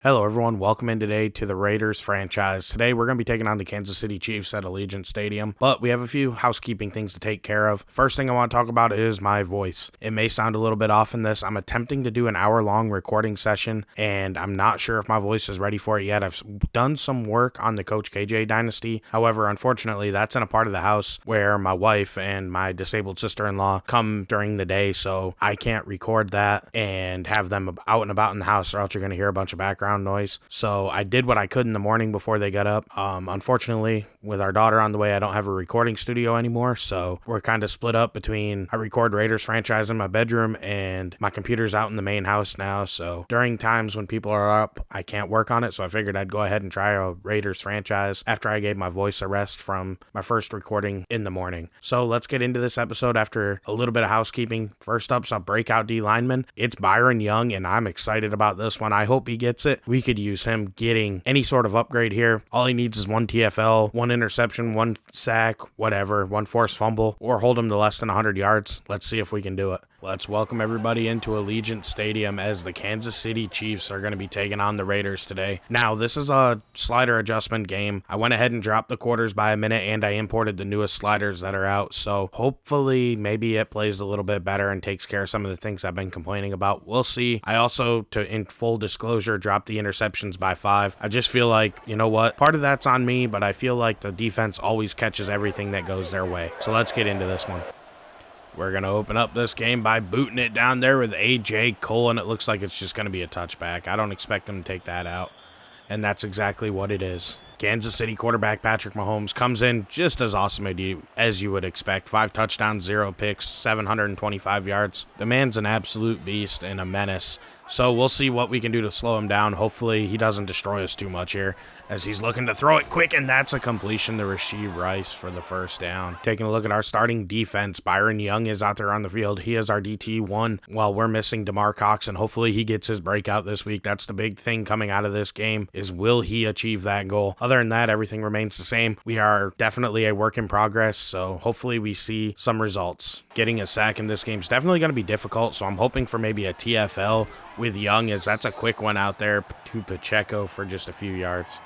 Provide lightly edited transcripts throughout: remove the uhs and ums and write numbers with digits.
Hello everyone, welcome in today to the Raiders franchise. Today we're going to be taking on the Kansas City Chiefs at Allegiant Stadium, but we have a few housekeeping things to take care of. First thing I want to talk about is my voice. It may sound a little bit off in this. I'm attempting to do an hour-long recording session, and I'm not sure if my voice is ready for it yet. I've done some work on the Coach KJ Dynasty. However, unfortunately, that's in a part of the house where my wife and my disabled sister-in-law come during the day, so I can't record that and have them out and about in the house, or else you're going to hear a bunch of background noise. So I did what I could in the morning before they got up. Unfortunately, with our daughter on the way, I don't have a recording studio anymore, so we're kind of split up between I record Raiders franchise in my bedroom and my computer's out in the main house now. So during times when people are up, I can't work on it, so I figured I'd go ahead and try a Raiders franchise after I gave my voice a rest from my first recording in the morning. So let's get into this episode after a little bit of housekeeping. First up's a breakout D lineman. It's Byron Young, and I'm excited about this one. I hope he gets it. We could use him getting any sort of upgrade here. All he needs is one TFL, one interception, one sack, whatever, one forced fumble, or hold him to less than 100 yards. Let's see if we can do it. Let's welcome everybody into Allegiant Stadium as the Kansas City Chiefs are going to be taking on the Raiders today. Now, this is a slider adjustment game. I went ahead and dropped the quarters by a minute, and I imported the newest sliders that are out. So hopefully, maybe it plays a little bit better and takes care of some of the things I've been complaining about. We'll see. I also, in full disclosure, dropped the interceptions by 5. I just feel like, you know what? Part of that's on me, but I feel like the defense always catches everything that goes their way. So let's get into this one. We're going to open up this game by booting it down there with A.J. Cole, and it looks like it's just going to be a touchback. I don't expect them to take that out, and that's exactly what it is. Kansas City quarterback Patrick Mahomes comes in just as awesome as you would expect. 5 touchdowns, 0 picks, 725 yards. The man's an absolute beast and a menace. So we'll see what we can do to slow him down. Hopefully he doesn't destroy us too much here as he's looking to throw it quick, and that's a completion to Rashee Rice for the first down. Taking a look at our starting defense, Byron Young is out there on the field. He is our DT1 while we're missing DeMar Cox, and hopefully he gets his breakout this week. That's the big thing coming out of this game, is will he achieve that goal? Other than that, everything remains the same. We are definitely a work in progress, so hopefully we see some results. Getting a sack in this game is definitely going to be difficult, so I'm hoping for maybe a TFL with Young, as that's a quick one out there to Pacheco for just a few yards.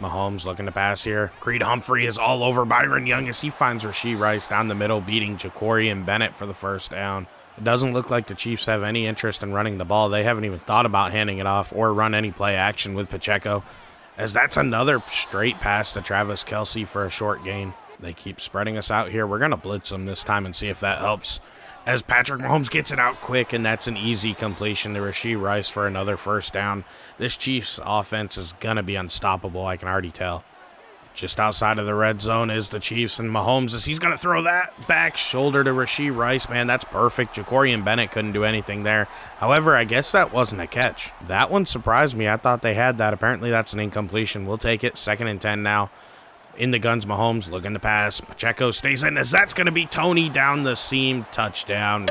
Mahomes looking to pass here. Creed Humphrey is all over Byron Young as he finds Rashee Rice down the middle, beating Ja'Cory Bennett for the first down. It doesn't look like the Chiefs have any interest in running the ball. They haven't even thought about handing it off or run any play action with Pacheco, as that's another straight pass to Travis Kelce for a short gain. They keep spreading us out here. We're going to blitz them this time and see if that helps, as Patrick Mahomes gets it out quick, and that's an easy completion to Rashee Rice for another first down. This Chiefs offense is going to be unstoppable, I can already tell. Just outside of the red zone is the Chiefs, and Mahomes, as he's going to throw that back shoulder to Rashee Rice. Man, that's perfect. Ja'Cory Bennett couldn't do anything there. However, I guess that wasn't a catch. That one surprised me. I thought they had that. Apparently, that's an incompletion. We'll take it. 2nd and 10 now. In the guns, Mahomes looking to pass. Pacheco stays in, as that's going to be Tony down the seam. Touchdown.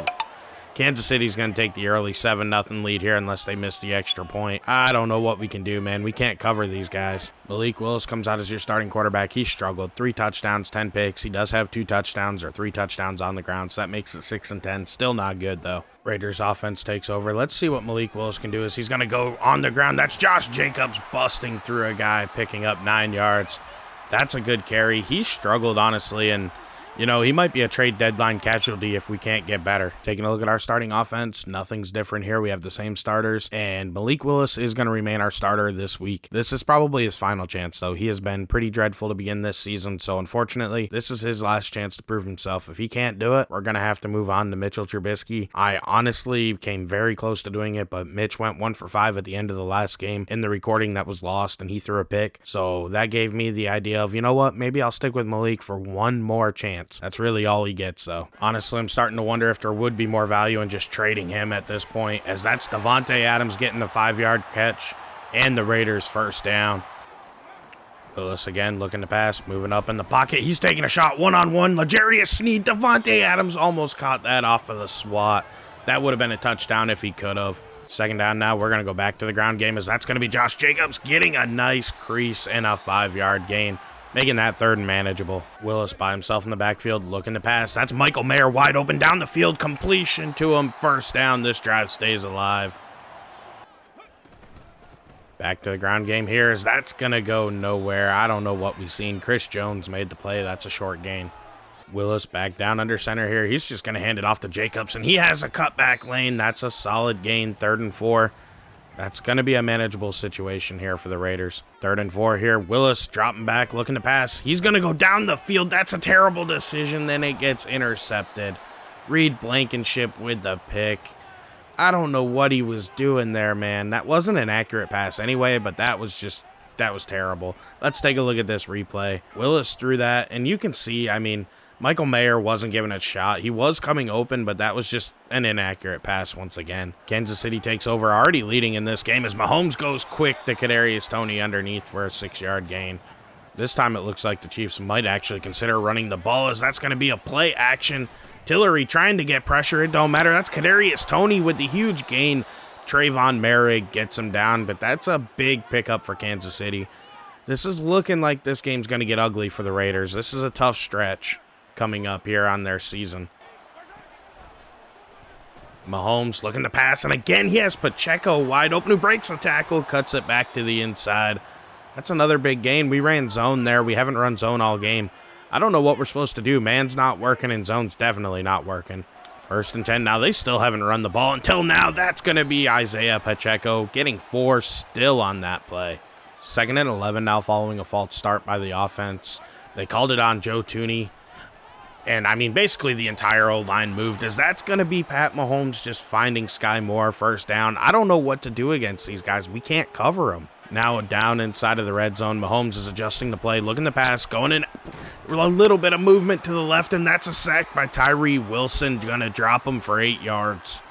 Kansas City's going to take the early 7-0 lead here unless they miss the extra point. I don't know what we can do, man. We can't cover these guys. Malik Willis comes out as your starting quarterback. He struggled. 3 touchdowns, 10 picks. He does have 2 touchdowns or 3 touchdowns on the ground, so that makes it 6 and 10. Still not good, though. Raiders offense takes over. Let's see what Malik Willis can do as he's going to go on the ground. That's Josh Jacobs busting through a guy, picking up 9 yards. That's a good carry. He struggled, honestly, and you know, he might be a trade deadline casualty if we can't get better. Taking a look at our starting offense, nothing's different here. We have the same starters, and Malik Willis is going to remain our starter this week. This is probably his final chance, though. He has been pretty dreadful to begin this season, so unfortunately, this is his last chance to prove himself. If he can't do it, we're going to have to move on to Mitchell Trubisky. I honestly came very close to doing it, but Mitch went 1 for 5 at the end of the last game in the recording that was lost, and he threw a pick. So that gave me the idea of, you know what, maybe I'll stick with Malik for one more chance. That's really all he gets, though. Honestly, I'm starting to wonder if there would be more value in just trading him at this point, as that's Davante Adams getting the 5-yard catch and the Raiders first down. Willis again looking to pass, moving up in the pocket. He's taking a shot one-on-one. L'Jarius Sneed, Davante Adams almost caught that off of the swat. That would have been a touchdown if he could have. 2nd down now. We're going to go back to the ground game, as that's going to be Josh Jacobs getting a nice crease and a 5-yard gain, making that 3rd and manageable. Willis by himself in the backfield looking to pass. That's Michael Mayer wide open down the field. Completion to him. First down. This drive stays alive. Back to the ground game here, as that's going to go nowhere. I don't know what we've seen. Chris Jones made the play. That's a short gain. Willis back down under center here. He's just going to hand it off to Jacobs, and he has a cutback lane. That's a solid gain, 3rd and 4. That's going to be a manageable situation here for the Raiders. 3rd and 4 here. Willis dropping back, looking to pass. He's going to go down the field. That's a terrible decision. Then it gets intercepted. Reed Blankenship with the pick. I don't know what he was doing there, man. That wasn't an accurate pass anyway, but that was terrible. Let's take a look at this replay. Willis threw that, and you can see, I mean, Michael Mayer wasn't given a shot. He was coming open, but that was just an inaccurate pass once again. Kansas City takes over, already leading in this game as Mahomes goes quick to Kadarius Toney underneath for a 6-yard gain. This time it looks like the Chiefs might actually consider running the ball, as that's going to be a play action. Tillery trying to get pressure. It don't matter. That's Kadarius Toney with the huge gain. Trayvon Merrick gets him down, but that's a big pickup for Kansas City. This is looking like this game's going to get ugly for the Raiders. This is a tough stretch coming up here on their season. Mahomes looking to pass, and again he has Pacheco wide open, who breaks the tackle, cuts it back to the inside. That's another big gain. We ran zone there. We haven't run zone all game. I don't know what we're supposed to do. Man's not working, and zone's definitely not working. 1st and 10 now. They still haven't run the ball until now. That's going to be Isaiah Pacheco getting 4 still on that play. 2nd and 11 now following a false start by the offense. They called it on Joe Thuney. And, I mean, basically the entire O-line moved, as that's going to be Pat Mahomes just finding Sky Moore 1st down. I don't know what to do against these guys. We can't cover them. Now down inside of the red zone, Mahomes is adjusting the play, looking to pass, going in a little bit of movement to the left, and that's a sack by Tyree Wilson. Going to drop him for 8 yards.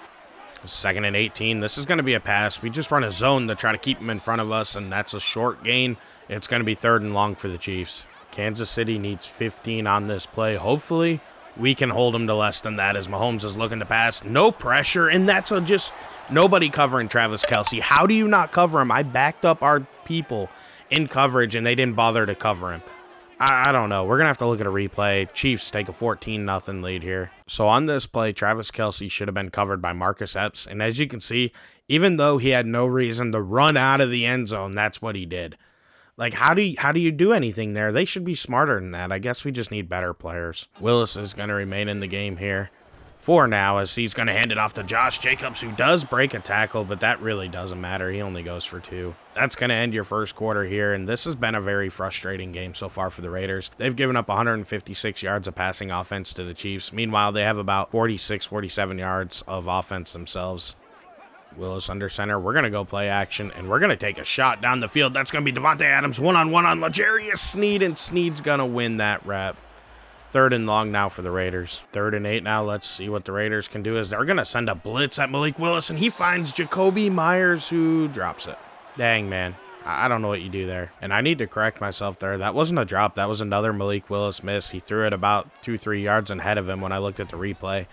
2nd and 18. This is going to be a pass. We just run a zone to try to keep him in front of us, and that's a short gain. It's going to be 3rd and long for the Chiefs. Kansas City needs 15 on this play. Hopefully, we can hold them to less than that, as Mahomes is looking to pass. No pressure, and that's just nobody covering Travis Kelce. How do you not cover him? I backed up our people in coverage, and they didn't bother to cover him. I don't know. We're going to have to look at a replay. Chiefs take a 14-0 lead here. So on this play, Travis Kelce should have been covered by Marcus Epps. And as you can see, even though he had no reason to run out of the end zone, that's what he did. Like, how do you do anything there? They should be smarter than that. I guess we just need better players. Willis is going to remain in the game here for now, as he's going to hand it off to Josh Jacobs, who does break a tackle, but that really doesn't matter. He only goes for 2. That's going to end your first quarter here, and this has been a very frustrating game so far for the Raiders. They've given up 156 yards of passing offense to the Chiefs. Meanwhile, they have about 46, 47 yards of offense themselves. Willis under center. We're going to go play action, and we're going to take a shot down the field. That's going to be Devontae Adams one-on-one on L'Jarius Sneed, and Sneed's going to win that rep. 3rd and long now for the Raiders. 3rd and 8 now. Let's see what the Raiders can do, as they're going to send a blitz at Malik Willis, and he finds Jacoby Myers, who drops it. Dang, man. I don't know what you do there. And I need to correct myself there. That wasn't a drop. That was another Malik Willis miss. He threw it about 2-3 yards ahead of him when I looked at the replay.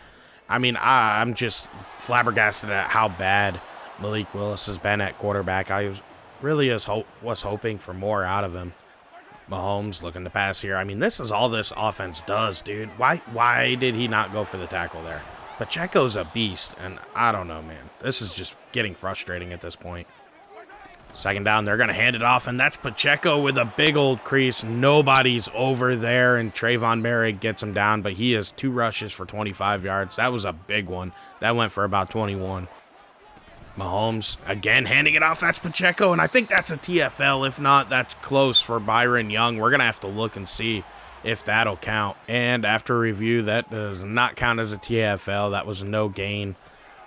I mean, I'm just flabbergasted at how bad Malik Willis has been at quarterback. I was hoping for more out of him. Mahomes looking to pass here. I mean, this is all this offense does, dude. Why did he not go for the tackle there? Pacheco's a beast, and I don't know, man. This is just getting frustrating at this point. 2nd down, they're going to hand it off, and that's Pacheco with a big old crease. Nobody's over there, and Trayvon Merrick gets him down, but he has 2 rushes for 25 yards. That was a big one. That went for about 21. Mahomes, again, handing it off. That's Pacheco, and I think that's a TFL. If not, that's close for Byron Young. We're going to have to look and see if that'll count. And after review, that does not count as a TFL. That was no gain,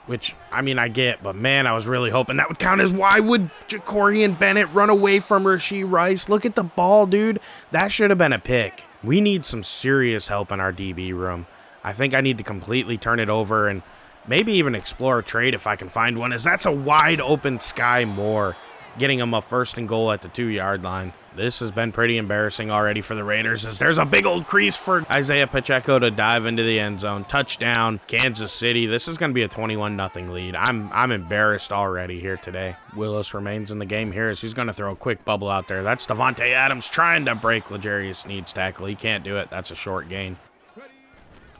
which, I mean, I get, but man, I was really hoping that would count. As why would Jacorian Bennett run away from Rashee Rice? Look at the ball, dude. That should have been a pick. We need some serious help in our DB room. I think I need to completely turn it over and maybe even explore a trade if I can find one, as that's a wide open Sky Moore, getting him a 1st and goal at the 2-yard line. This has been pretty embarrassing already for the Raiders, as there's a big old crease for Isaiah Pacheco to dive into the end zone. Touchdown, Kansas City. This is going to be a 21-0 lead. I'm embarrassed already here today. Willis remains in the game here, as he's going to throw a quick bubble out there. That's Devontae Adams trying to break L'Jarius Sneed's tackle. He can't do it. That's a short gain.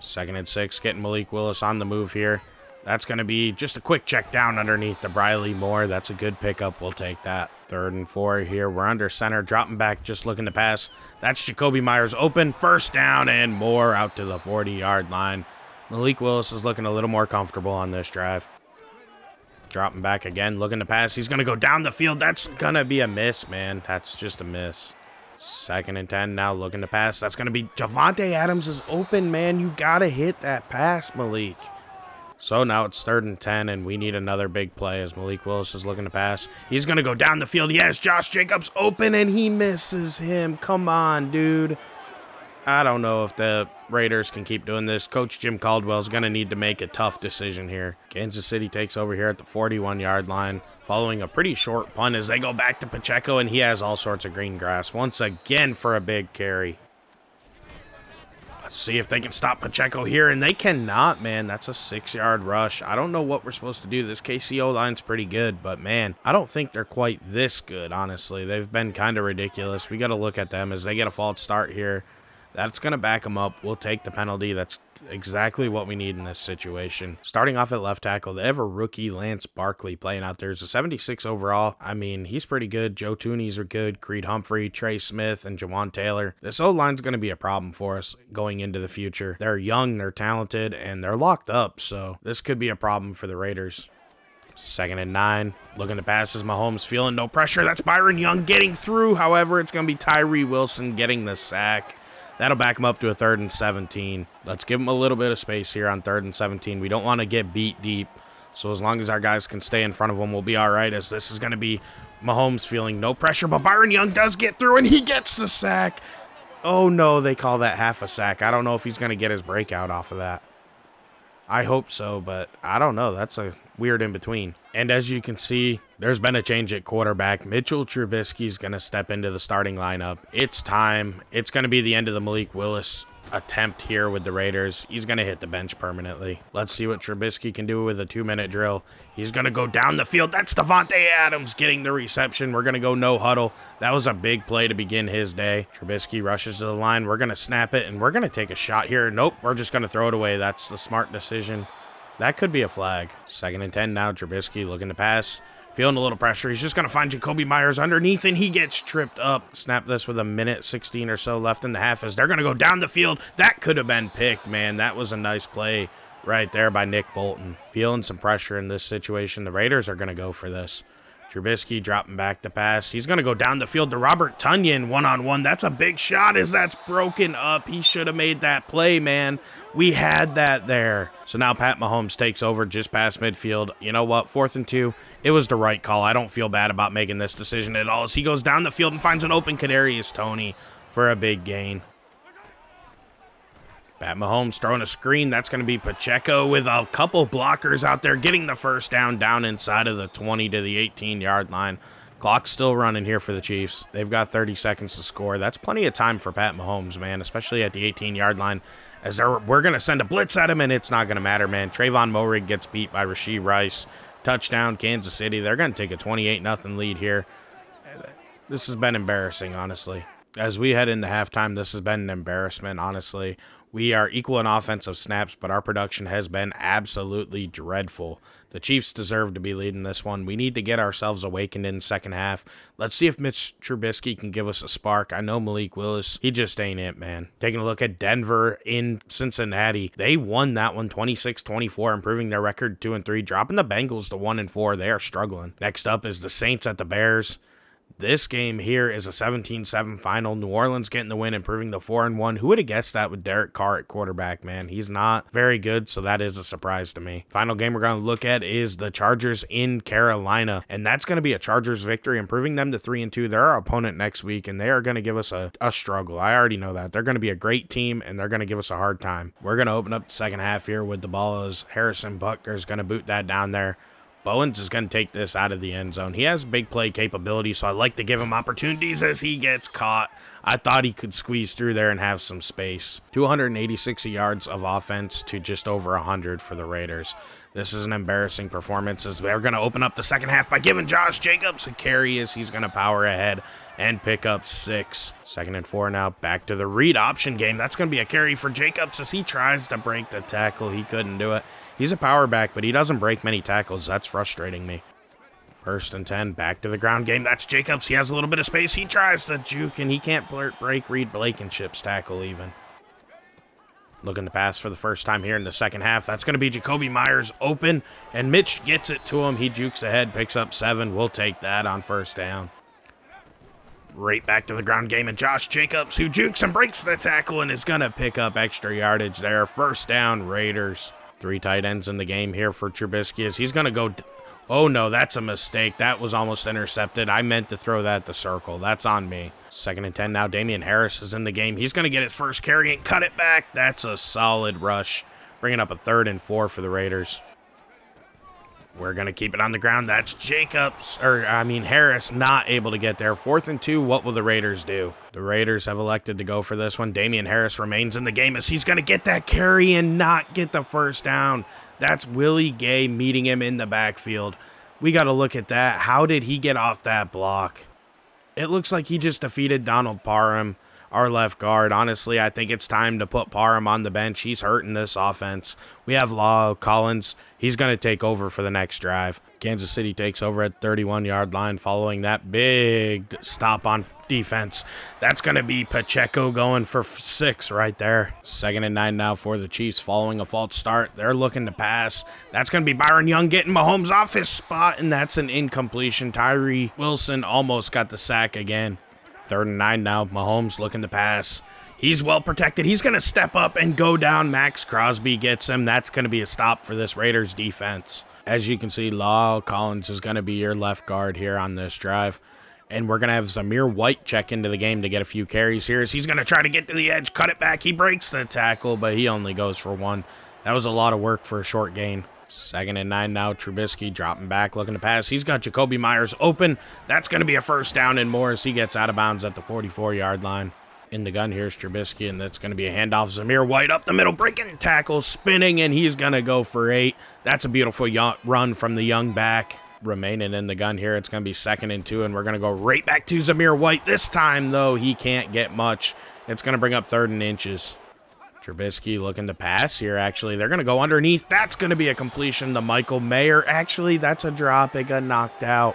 2nd and 6, getting Malik Willis on the move here. That's going to be just a quick check down underneath to Briley Moore. That's a good pickup. We'll take that. 3rd and 4 here. We're under center, dropping back, just looking to pass. That's Jacoby Myers open. 1st down and Moore out to the 40-yard line. Malik Willis is looking a little more comfortable on this drive. Dropping back again, looking to pass. He's going to go down the field. That's going to be a miss, man. That's just a miss. 2nd and 10 now, looking to pass. That's going to be Javonte Adams is open, man. You got to hit that pass, Malik. So now it's 3rd and 10, and we need another big play as Malik Willis is looking to pass. He's going to go down the field. Yes, Josh Jacobs open, and he misses him. Come on, dude. I don't know if the Raiders can keep doing this. Coach Jim Caldwell is going to need to make a tough decision here. Kansas City takes over here at the 41-yard line, following a pretty short punt as they go back to Pacheco, and he has all sorts of green grass once again for a big carry. Let's see if they can stop Pacheco here, and they cannot, man. That's a 6-yard rush. I don't know what we're supposed to do. This KCO line's pretty good, but, man, I don't think they're quite this good, honestly. They've been kind of ridiculous. We got to look at them as they get a false start here. That's going to back them up. We'll take the penalty. That's exactly what we need in this situation. Starting off at left tackle, they have a rookie, Lance Barkley, playing out there. He's a 76 overall. I mean, he's pretty good. Joe Tooney's are good. Creed Humphrey, Trey Smith, and Jawan Taylor. This O-line's going to be a problem for us going into the future. They're young, they're talented, and they're locked up, so this could be a problem for the Raiders. 2nd and 9. Looking to pass as Mahomes, feeling no pressure. That's Byron Young getting through. However, it's going to be Tyree Wilson getting the sack. That'll back him up to a 3rd and 17. Let's give him a little bit of space here on 3rd and 17. We don't want to get beat deep. So as long as our guys can stay in front of him, we'll be all right, as this is going to be Mahomes feeling no pressure. But Byron Young does get through, and he gets the sack. Oh, no, they call that half a sack. I don't know if he's going to get his breakout off of that. I hope so, but I don't know. That's a weird in-between. And as you can see, there's been a change at quarterback. Mitchell Trubisky's going to step into the starting lineup. It's time. It's going to be the end of the Malik Willis attempt here with the Raiders. He's going to hit the bench permanently. Let's see what Trubisky can do with a 2-minute drill. He's going to go down the field. That's Davante Adams getting the reception. We're going to go no huddle. That was a big play to begin his day. Trubisky rushes to the line. We're going to snap it, and we're going to take a shot here. Nope, we're just going to throw it away. That's the smart decision. That could be a flag. 2nd and 10 now. Trubisky looking to pass. Feeling a little pressure. He's just going to find Jacoby Myers underneath, and he gets tripped up. Snap this with a minute 16 or so left in the half as they're going to go down the field. That could have been picked, man. That was a nice play right there by Nick Bolton. Feeling some pressure in this situation. The Raiders are going to go for this. Trubisky dropping back to pass. He's going to go down the field to Robert Tonyan one-on-one. That's a big shot as that's broken up. He should have made that play, man. We had that there. So now Pat Mahomes takes over just past midfield. You know what? 4th and 2. It was the right call. I don't feel bad about making this decision at all as he goes down the field and finds an open Kadarius Toney for a big gain. Pat Mahomes throwing a screen. That's going to be Pacheco with a couple blockers out there getting the 1st down inside of the 20 to the 18-yard line. Clock's still running here for the Chiefs. They've got 30 seconds to score. That's plenty of time for Pat Mahomes, man, especially at the 18-yard line. As we're going to send a blitz at him, and it's not going to matter, man. Trayvon Moehrig gets beat by Rashee Rice. Touchdown, Kansas City. They're going to take a 28-0 lead here. This has been embarrassing, honestly. As we head into halftime, this has been an embarrassment, honestly. We are equal in offensive snaps, but our production has been absolutely dreadful. The Chiefs deserve to be leading this one. We need to get ourselves awakened in the second half. Let's see if Mitch Trubisky can give us a spark. I know Malik Willis, he just ain't it, man. Taking a look at Denver in Cincinnati. They won that one 26-24, improving their record 2-3, dropping the Bengals to 1-4. They are struggling. Next up is the Saints at the Bears. This game here is a 17-7 final. New Orleans getting the win, improving to 4-1. Who would have guessed that with Derek Carr at quarterback, man? He's not very good, so that is a surprise to me. Final game we're going to look at is the Chargers in Carolina, and that's going to be a Chargers victory, improving them to 3-2. They're our opponent next week, and they are going to give us a struggle. I already know that. They're going to be a great team, and they're going to give us a hard time. We're going to open up the second half here with the ball as Harrison Butker is going to boot that down there. Bowens is going to take this out of the end zone. He has big play capability, so I like to give him opportunities as he gets caught. I thought he could squeeze through there and have some space. 286 yards of offense to just over 100 for the Raiders. This is an embarrassing performance as they're going to open up the second half by giving Josh Jacobs a carry as he's going to power ahead and pick up 6. 2nd and 4 now. Back to the read option game. That's going to be a carry for Jacobs as he tries to break the tackle. He couldn't do it. He's a power back, but he doesn't break many tackles. That's frustrating me. 1st and 10, back to the ground game. That's Jacobs. He has a little bit of space. He tries to juke, and he can't break Reed Blankenship's tackle even. Looking to pass for the first time here in the second half. That's going to be Jacoby Myers open, and Mitch gets it to him. He jukes ahead, picks up 7. We'll take that on 1st down. Right back to the ground game, and Josh Jacobs, who jukes and breaks the tackle and is going to pick up extra yardage there. 1st down, Raiders. 3 tight ends in the game here for Trubisky as he's going to go... Oh, no, that's a mistake. That was almost intercepted. I meant to throw that at the circle. That's on me. 2nd and 10 now. Damian Harris is in the game. He's going to get his first carry and cut it back. That's a solid rush. Bringing up a 3rd and 4 for the Raiders. We're going to keep it on the ground. That's Harris not able to get there. 4th and 2. What will the Raiders do? The Raiders have elected to go for this one. Damian Harris remains in the game as he's going to get that carry and not get the 1st down. That's Willie Gay meeting him in the backfield. We got to look at that. How did he get off that block? It looks like he just defeated Donald Parham, our left guard. Honestly, I think it's time to put Parham on the bench. He's hurting this offense. We have Law Collins. He's going to take over for the next drive. Kansas City takes over at 31-yard line following that big stop on defense. That's going to be Pacheco going for 6 right there. 2nd and 9 now for the Chiefs following a false start. They're looking to pass. That's going to be Byron Young getting Mahomes off his spot, and that's an incompletion. Tyree Wilson almost got the sack again. 3rd and 9 now. Mahomes looking to pass. He's well protected. He's going to step up and go down. Max Crosby gets him. That's going to be a stop for this Raiders defense. As you can see, Law Collins is going to be your left guard here on this drive. And we're going to have Zamir White check into the game to get a few carries here. As he's going to try to get to the edge, cut it back. He breaks the tackle, but he only goes for 1. That was a lot of work for a short gain. 2nd and 9 now. Trubisky dropping back, looking to pass. He's got Jacoby Myers open. That's going to be a 1st down and more as he gets out of bounds at the 44-yard line. In the gun, here's Trubisky, and that's going to be a handoff. Zamir White up the middle, breaking tackle, spinning, and he's going to go for 8. That's a beautiful run from the young back. Remaining in the gun here, it's going to be 2nd and 2, and we're going to go right back to Zamir White. This time, though, he can't get much. It's going to bring up 3rd and inches. Trubisky looking to pass here, actually. They're going to go underneath. That's going to be a completion to Michael Mayer. Actually, that's a drop. It got knocked out.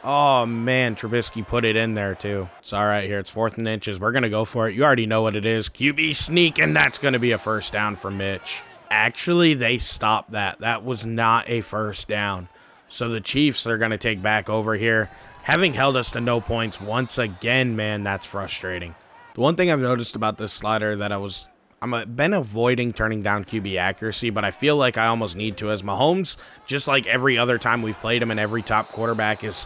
Oh, man, Trubisky put it in there, too. It's all right here. It's 4th and inches. We're going to go for it. You already know what it is. QB sneak, and that's going to be a 1st down for Mitch. Actually, they stopped that. That was not a 1st down. So the Chiefs are going to take back over here. Having held us to no points once again, man, that's frustrating. The one thing I've noticed about this slider that I've been avoiding turning down QB accuracy, but I feel like I almost need to, as Mahomes, just like every other time we've played him and every top quarterback, is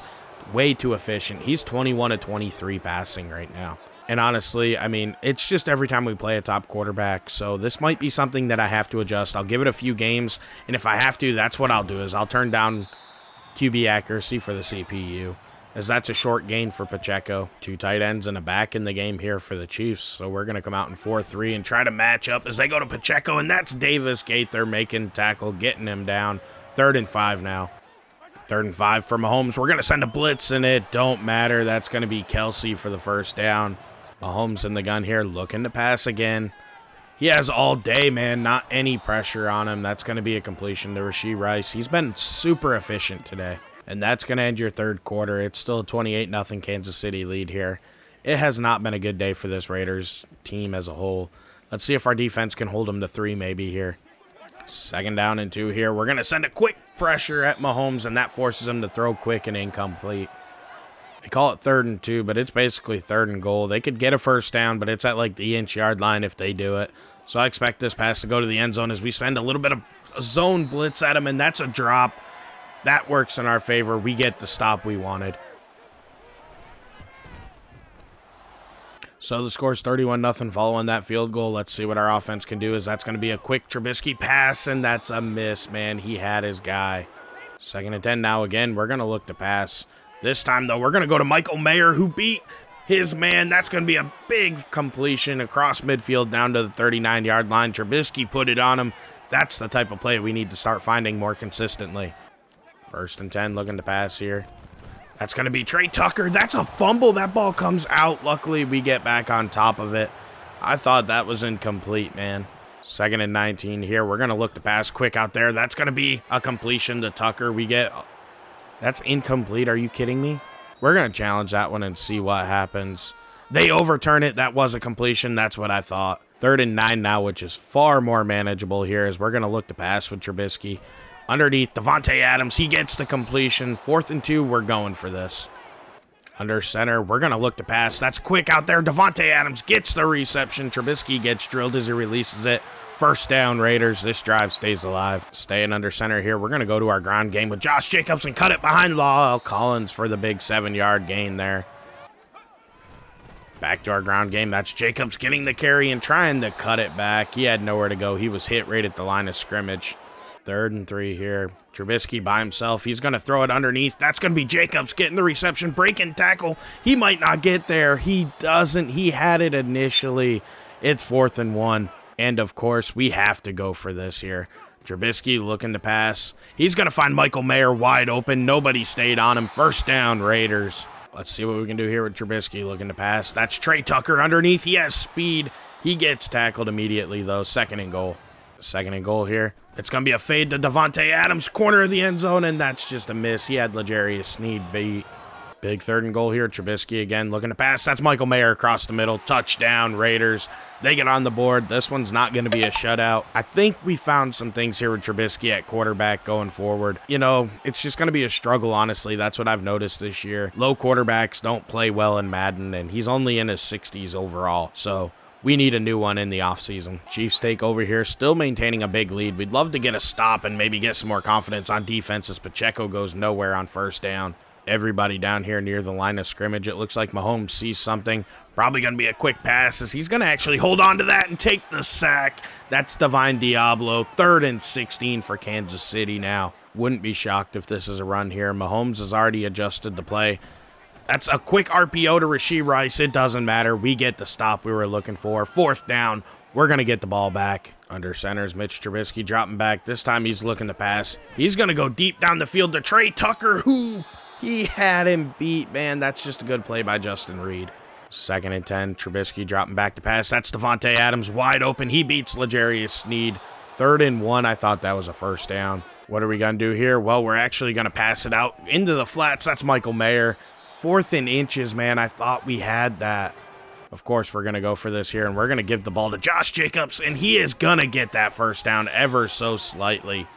way too efficient. He's 21 of 23 passing right now. And honestly, I mean, it's just every time we play a top quarterback. So this might be something that I have to adjust. I'll give it a few games, and if I have to, that's what I'll do, is I'll turn down QB accuracy for the CPU, as that's a short gain for Pacheco. 2 tight ends and a back in the game here for the Chiefs. So we're going to come out in 4-3 and try to match up as they go to Pacheco, and that's Davis Gaither making tackle, getting him down. 3rd and 5 now. 3rd and 5 for Mahomes. We're going to send a blitz, and it don't matter. That's going to be Kelsey for the 1st down. Mahomes in the gun here, looking to pass again. He has all day, man. Not any pressure on him. That's going to be a completion to Rashee Rice. He's been super efficient today. And that's going to end your 3rd quarter. It's still a 28-0 Kansas City lead here. It has not been a good day for this Raiders team as a whole. Let's see if our defense can hold them to 3 maybe here. 2nd down and 2 here. We're going to send a quick pressure at Mahomes, and that forces him to throw quick and incomplete. They call it 3rd and 2, but it's basically 3rd and goal. They could get a 1st down, but it's at like the inch-yard line if they do it. So I expect this pass to go to the end zone as we spend a little bit of a zone blitz at him, and that's a drop. That works in our favor. We get the stop we wanted. So the score's 31-0 following that field goal. Let's see what our offense can do, as that's going to be a quick Trubisky pass, and that's a miss, man. He had his guy. 2nd and 10 now again. We're going to look to pass. This time, though, we're going to go to Michael Mayer, who beat his man. That's going to be a big completion across midfield down to the 39-yard line. Trubisky put it on him. That's the type of play we need to start finding more consistently. 1st and 10, looking to pass here. That's going to be Trey Tucker. That's a fumble. That ball comes out. Luckily, we get back on top of it. I thought that was incomplete, man. 2nd and 19 here. We're going to look to pass quick out there. That's going to be a completion to Tucker. That's incomplete. Are you kidding me? We're going to challenge that one and see what happens. They overturn it. That was a completion. That's what I thought. 3rd and 9 now, which is far more manageable here, as we're going to look to pass with Trubisky. Underneath, Davante Adams. He gets the completion. 4th and 2. We're going for this. Under center, we're going to look to pass. That's quick out there. Davante Adams gets the reception. Trubisky gets drilled as he releases it. 1st down, Raiders. This drive stays alive. Staying under center here. We're going to go to our ground game with Josh Jacobs and cut it behind La'el Collins for the big 7-yard gain there. Back to our ground game. That's Jacobs getting the carry and trying to cut it back. He had nowhere to go. He was hit right at the line of scrimmage. 3rd and 3 here. Trubisky by himself. He's going to throw it underneath. That's going to be Jacobs getting the reception. Breaking tackle. He might not get there. He doesn't. He had it initially. It's 4th and 1. And, of course, we have to go for this here. Trubisky looking to pass. He's going to find Michael Mayer wide open. Nobody stayed on him. 1st down, Raiders. Let's see what we can do here with Trubisky looking to pass. That's Trey Tucker underneath. He has speed. He gets tackled immediately, though. 2nd and goal. 2nd and goal here. It's going to be a fade to Davante Adams, corner of the end zone, and that's just a miss. He had L'Jarius Sneed beat. Big 3rd and goal here. Trubisky again looking to pass. That's Michael Mayer across the middle. Touchdown, Raiders. They get on the board. This one's not going to be a shutout. I think we found some things here with Trubisky at quarterback going forward. You know, it's just going to be a struggle, honestly. That's what I've noticed this year. Low quarterbacks don't play well in Madden, and he's only in his 60s overall. So we need a new one in the offseason. Chiefs take over here, still maintaining a big lead. We'd love to get a stop and maybe get some more confidence on defense as Pacheco goes nowhere on 1st down. Everybody down here near the line of scrimmage. It looks like Mahomes sees something. Probably going to be a quick pass as he's going to actually hold on to that and take the sack. That's Divine Diablo. 3rd and 16 for Kansas City now. Wouldn't be shocked if this is a run here. Mahomes has already adjusted the play. That's a quick RPO to Rashee Rice. It doesn't matter. We get the stop we were looking for. 4th down. We're going to get the ball back. Under centers, Mitch Trubisky dropping back. This time he's looking to pass. He's going to go deep down the field to Trey Tucker, who he had him beat. Man, that's just a good play by Justin Reed. 2nd and 10. Trubisky dropping back to pass. That's Davante Adams wide open. He beats L'Jarius Sneed. 3rd and 1. I thought that was a 1st down. What are we going to do here? Well, we're actually going to pass it out into the flats. That's Michael Mayer. 4th and inches, man. I thought we had that. Of course, we're going to go for this here, and we're going to give the ball to Josh Jacobs, and he is going to get that 1st down ever so slightly.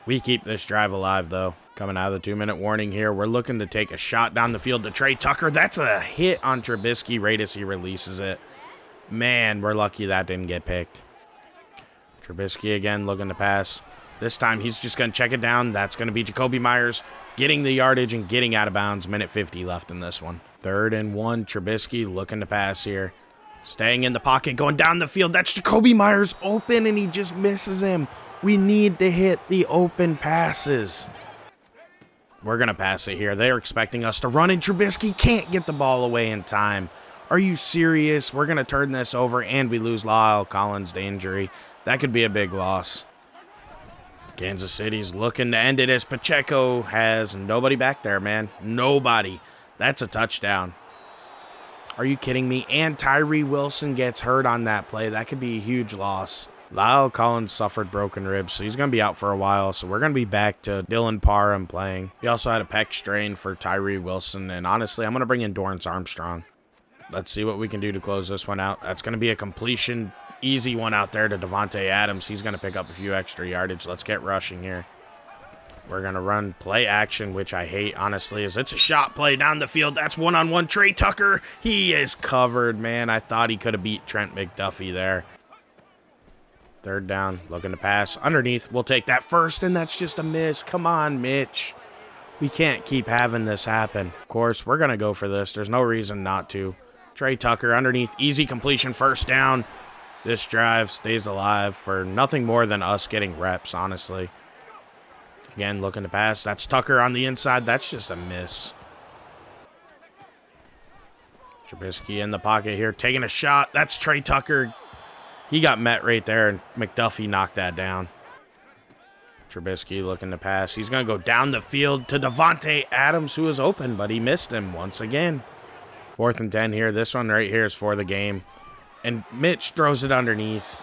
We keep this drive alive, though. Coming out of the 2-minute warning here, we're looking to take a shot down the field to Trey Tucker. That's a hit on Trubisky right as he releases it. Man, we're lucky that didn't get picked. Trubisky again looking to pass. This time he's just going to check it down. That's going to be Jacoby Myers getting the yardage and getting out of bounds. Minute 50 left in this one. 3rd and 1. Trubisky looking to pass here. Staying in the pocket, going down the field. That's Jacoby Myers open, and he just misses him. We need to hit the open passes. We're going to pass it here. They're expecting us to run, and Trubisky can't get the ball away in time. Are you serious? We're going to turn this over, and we lose La'el Collins to injury. That could be a big loss. Kansas City's looking to end it as Pacheco has nobody back there, man. Nobody. That's a touchdown. Are you kidding me? And Tyree Wilson gets hurt on that play. That could be a huge loss. La'el Collins suffered broken ribs, so he's going to be out for a while. So we're going to be back to Dylan Parham playing. He also had a pec strain for Tyree Wilson. And honestly, I'm going to bring in Dorrance Armstrong. Let's see what we can do to close this one out. That's going to be a completion. Easy one out there to Davante Adams. He's going to pick up a few extra yardage. Let's get rushing here. We're going to run play action, which I hate, honestly, as it's a shot play down the field. That's one-on-one. Trey Tucker, he is covered, man. I thought he could have beat Trent McDuffie there. 3rd down, looking to pass. Underneath, we'll take that first, and that's just a miss. Come on, Mitch. We can't keep having this happen. Of course, we're going to go for this. There's no reason not to. Trey Tucker underneath, easy completion, 1st down. This drive stays alive for nothing more than us getting reps, honestly. Again, looking to pass. That's Tucker on the inside. That's just a miss. Trubisky in the pocket here, taking a shot. That's Trey Tucker. He got met right there, and McDuffie knocked that down. Trubisky looking to pass. He's going to go down the field to Davante Adams, who is open, but he missed him once again. 4th and 10 here. This one right here is for the game. And Mitch throws it underneath.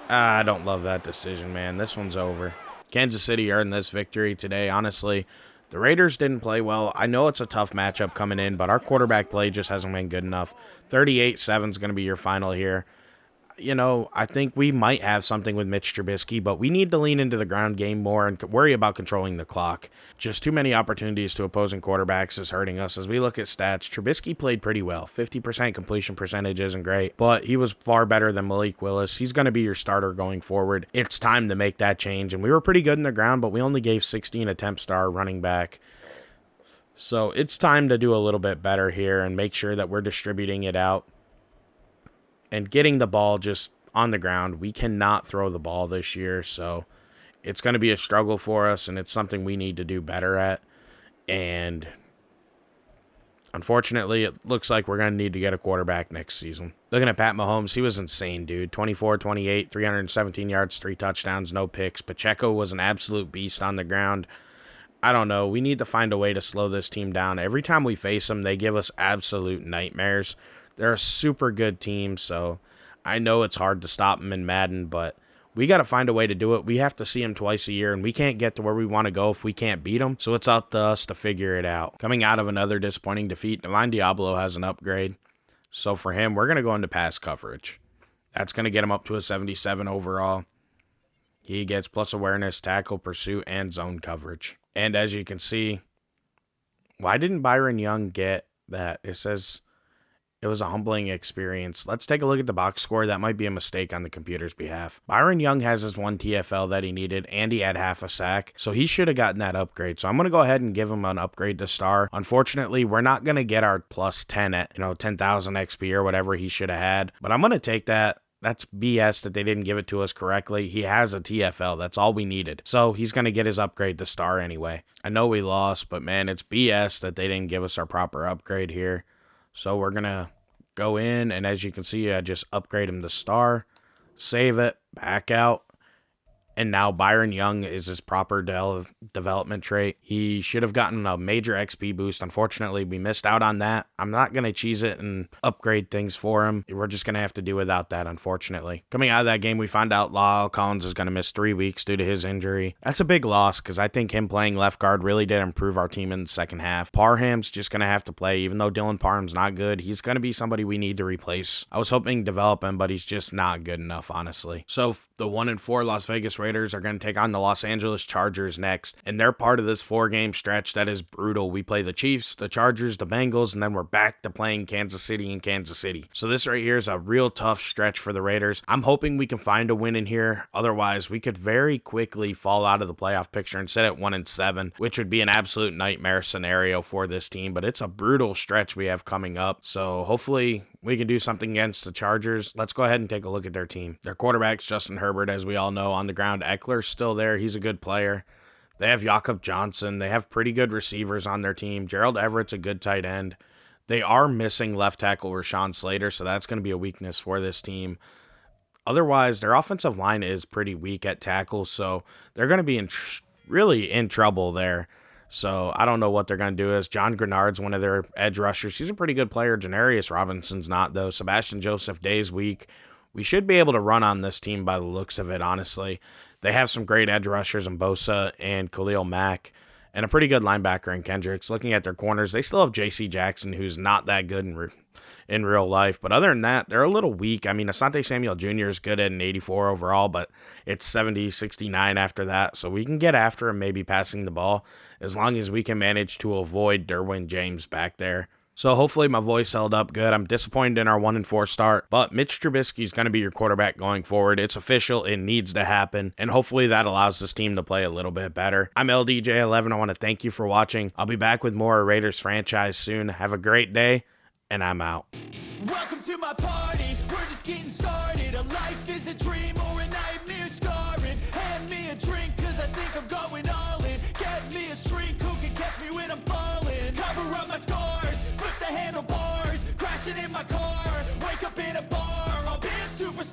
I don't love that decision, man. This one's over. Kansas City earned this victory today, honestly. The Raiders didn't play well. I know it's a tough matchup coming in, but our quarterback play just hasn't been good enough. 38-7 is going to be your final here. I think we might have something with Mitch Trubisky, but we need to lean into the ground game more and worry about controlling the clock. Just too many opportunities to opposing quarterbacks is hurting us. As we look at stats, Trubisky played pretty well. 50% completion percentage isn't great, but he was far better than Malik Willis. He's going to be your starter going forward. It's time to make that change, and we were pretty good in the ground, but we only gave 16 attempts to our running back. So it's time to do a little bit better here and make sure that we're distributing it out and getting the ball just on the ground. We cannot throw the ball this year, so it's going to be a struggle for us, and it's something we need to do better at. And unfortunately, it looks like we're going to need to get a quarterback next season. Looking at Pat Mahomes, he was insane, dude. 24-28, 317 yards, 3 touchdowns, no picks. Pacheco was an absolute beast on the ground. I don't know. We need to find a way to slow this team down. Every time we face them, they give us absolute nightmares. They're a super good team, so I know it's hard to stop them in Madden, but we got to find a way to do it. We have to see them twice a year, and we can't get to where we want to go if we can't beat them, so it's up to us to figure it out. Coming out of another disappointing defeat, Divine Diablo has an upgrade, so for him, we're going to go into pass coverage. That's going to get him up to a 77 overall. He gets plus awareness, tackle, pursuit, and zone coverage. And as you can see, why didn't Byron Young get that? It says it was a humbling experience. Let's take a look at the box score. That might be a mistake on the computer's behalf. Byron Young has his 1 TFL that he needed, and he had half a sack, so he should have gotten that upgrade. So I'm going to go ahead and give him an upgrade to star. Unfortunately, we're not going to get our plus 10 at 10,000 XP or whatever he should have had, but I'm going to take that. That's BS that they didn't give it to us correctly. He has a TFL. That's all we needed. So he's going to get his upgrade to star anyway. I know we lost, but man, it's BS that they didn't give us our proper upgrade here. So we're going to go in, and as you can see, I just upgrade him to star, save it, back out, and now Byron Young is his proper development trait. He should have gotten a major XP boost. Unfortunately, we missed out on that. I'm not going to cheese it and upgrade things for him. We're just going to have to do without that, unfortunately. Coming out of that game, we found out Lyle Collins is going to miss 3 weeks due to his injury. That's a big loss because I think him playing left guard really did improve our team in the second half. Parham's just going to have to play. Even though Dylan Parham's not good, he's going to be somebody we need to replace. I was hoping to develop him, but he's just not good enough, honestly. So the 1-4 Las Vegas Raiders are going to take on the Los Angeles Chargers next, and they're part of this 4-game stretch that is brutal. We play the Chiefs, the Chargers, the Bengals, and then we're back to playing Kansas City and Kansas City. So this right here is a real tough stretch for the Raiders. I'm hoping we can find a win in here. Otherwise, we could very quickly fall out of the playoff picture and sit at 1-7, which would be an absolute nightmare scenario for this team, but it's a brutal stretch we have coming up. So hopefully we can do something against the Chargers. Let's go ahead and take a look at their team. Their quarterback's Justin Herbert, as we all know. On the ground, Eckler's still there. He's a good player. They have Jakob Johnson. They have pretty good receivers on their team. Gerald Everett's a good tight end. They are missing left tackle Rashawn Slater, so that's going to be a weakness for this team. Otherwise, their offensive line is pretty weak at tackle, so they're going to be really in trouble there. So I don't know what they're going to do. As John Grenard's one of their edge rushers. He's a pretty good player. Janarius Robinson's not, though. Sebastian Joseph Day's weak. We should be able to run on this team by the looks of it, honestly. They have some great edge rushers in Bosa and Khalil Mack, and a pretty good linebacker in Kendricks. Looking at their corners, they still have J.C. Jackson, who's not that good in real life. But other than that, they're a little weak. I mean, Asante Samuel Jr. is good at an 84 overall, but it's 70, 69 after that. So we can get after him maybe passing the ball as long as we can manage to avoid Derwin James back there. So hopefully my voice held up good. I'm disappointed in our 1-4 start, but Mitch Trubisky is going to be your quarterback going forward. It's official. It needs to happen, and hopefully that allows this team to play a little bit better. I'm LDJ11. I want to thank you for watching. I'll be back with more Raiders franchise soon. Have a great day, and I'm out. Welcome to my party. We're just getting started. A life is a dream or a nightmare scarring. Hand me a drink, cause I think I'm going all in. Get me a shrink who can catch me when I'm falling. Cover up my scars, flip the handlebars, crashing in my car, wake up in a bar. I'll be a superstar.